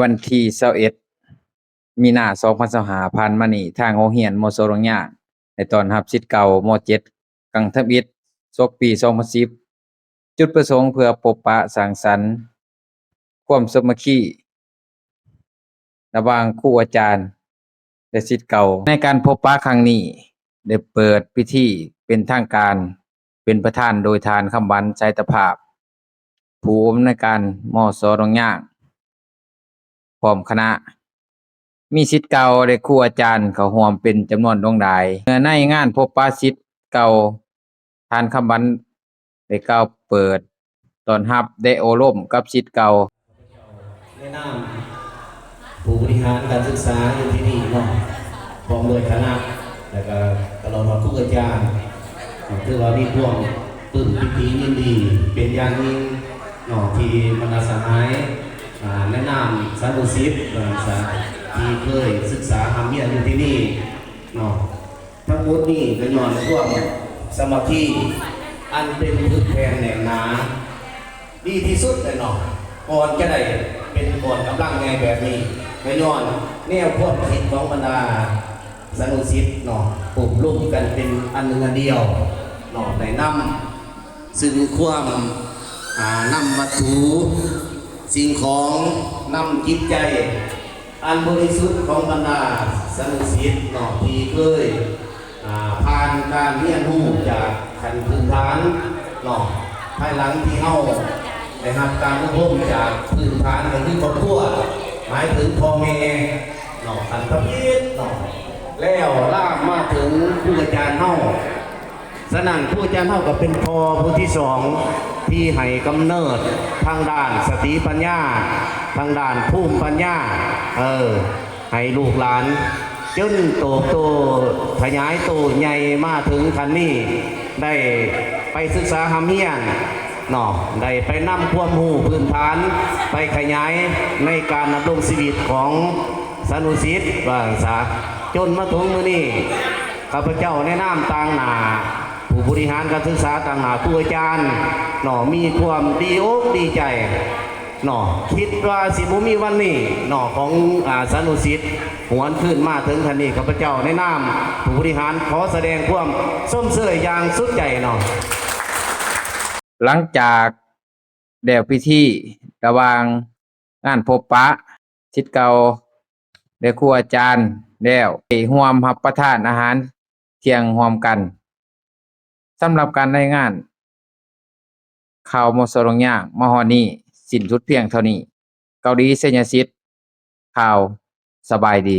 วันที่21มีนา2025ผ่านมานี้ทางโรงเรียนม.ส.โรงหญ้าได้ต้อนรับศิษย์เก่าม.7 กังทำอิฐศกปี2010จุดประสงค์เพื่อพบปะสังสรรค์ความสามัคคีระหว่างครูอาจารย์และศิษย์เก่าในการพบปะครั้งนี้ได้เปิดพิธีเป็นทางการเป็นประธานโดยทานคำวันไชตภาพผู้อำนวยการม.ส.โรงหญ้าพร้อมคณะมีศิษย์เก่าและครูอาจารย์เข้าร่วมเป็นจำนวนหลวงหลายในงานพบปะศิษย์เก่าทานคำวันได้กล่าวเปิดต้อนรับได้โอร่มกับศิษย์เก่าแนะนำผู้บริหารการศึกษาอยู่ที่นี่เนาะพร้อมโดยคณะแล้วก็ตลอดมาทุกอาจารย์คือว่ามีพวกตื่นพิธียินดีเป็นอย่างยิ่งเนาะที่บรรดาสหายแนะนำสาธุศิษย์ที่เคยศึกษาทำเมียนอยู่ที่นี่เนาะทั้งหมดนี่ก็ย้อนพวกสมาธิอันเป็นพื้นแผ่นแหน่งหนาดีที่สุดเลยเนาะก่อนจะได้เป็นก่อนกำลังไงแบบนี้ก็ย้อนแนวความคิดของบรรดาสาธุศิษย์เนาะปลูกร่วมกันเป็นอันหนึ่งอันเดียวเนาะในนำซึ่งความนำวัตถุสิ่งของนำจิตใจอันบริสุทธิ์ของบรรดาสาธุศิษย์เนาะที่เคยผ่านการเรียนรู้จากขั้นพื้นฐานเนาะภายหลังที่เฮาได้รับการอบรมจากพื้นฐานในที่ครอบครัวหมายถึงพ่อแม่เนาะขั้นพระพิษเนาะแล้วลากมาถึงผู้อาจารย์เฮาสนั่นผู้อาจารย์เฮาก็เป็นพ่อผู้ที่สองที่ให้กำเนิดทางด้านสติปัญญาทางด้านภูมิปัญญาให้ลูกหลานจนโตขยายโตใหญ่มาถึงขั้นนี้ได้ไปศึกษาหำเฮียนเนาะได้ไปนำความรู้พื้นฐานไปขยายในการดำรงชีวิตของสาธุศิษย์ว่าซะจนมาถึงมื้อนี้ข้าพเจ้าแนะนำต่างหน้าผู้บริหารการศึกษาต่างหน้าผู้อาจารย์เนาะมีความดีอกดีใจเนาะคิดว่าสิบ่มีวันนี้เนาะของสาธุศิษย์หวนขึ้นมาถึงขั้นนี้ข้าพเจ้าแนะนำผู้บริหารขอแสดงความส้มเสยอย่างสุดใจเนาะหลังจากแล้วพิธีระหว่างงานพบปะศิษย์เก่าและครูอาจารย์แล้วได้ร่วมรับประทานอาหารเที่ยงร่วมกันสำหรับการรายงานข่าวม.ส.โรงหญ้ามาฮอดนี้สิ้นสุดเพียงเท่านี้เกาหลีเซญญาซิดข่าวสบายดี